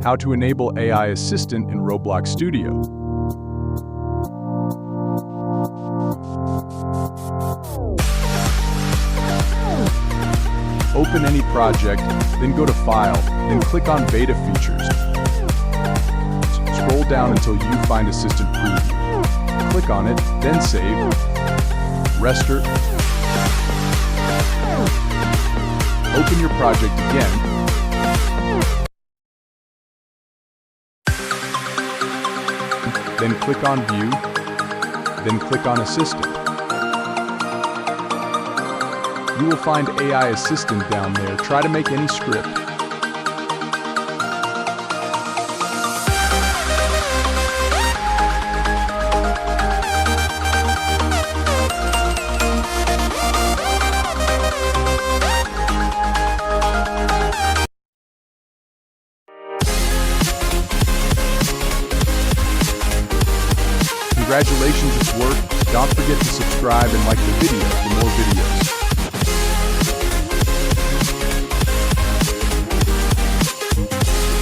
How to enable AI Assistant in Roblox Studio. Open any project, then go to File, then click on Beta Features. Scroll down until you find Assistant Preview. Click on it, then save. Restart. Open your project again. Then click on View, then click on Assistant. You will find AI Assistant down there. Try to make any script. Congratulations, it's worked. Don't forget to subscribe and like the video for more videos.